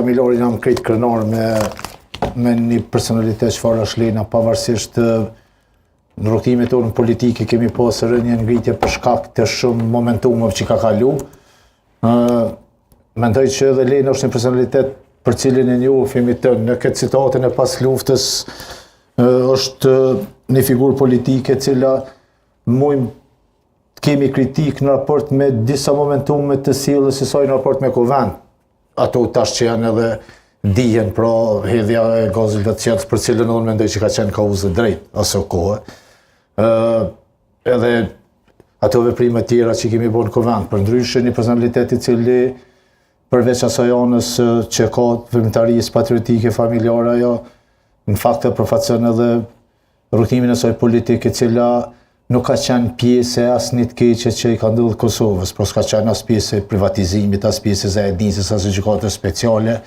familjarin jam krejt krenar me një personalitet çfarë është Lena, pavarësisht në rrugtimet tonë politike kemi pasur një ngritje për shkak të shumë momentumeve që ka kalu. Mendoj që edhe Lena është një personalitet për cilin e njohimi tënë në këtë citatën e pas luftës, është një figurë politike cila mujmë kemi kritik në raport me disa momentume të sjelljes së saj në raport me kuvend. Ato tash që janë edhe dijen pra hedhja e gazit të qetës për cilën unë mendoj që ka qenë kauzë drejt asë kohë. Edhe ato veprime tjera që kemi bërë në kuvend. Përndryshe një personalitet i cili përveç asaj anës që ka veprimtarisë patriotike familjare, ajo në fakt e përfaqëson edhe rrugtimin e saj politike, e cila nuk ka qenë pjesë e asnjë të keqe që i ka ndodhur Kosovës, por s'ka qenë as pjesë e privatizimit, as pjesë e zëdhënisjes, as gjykatës speciale.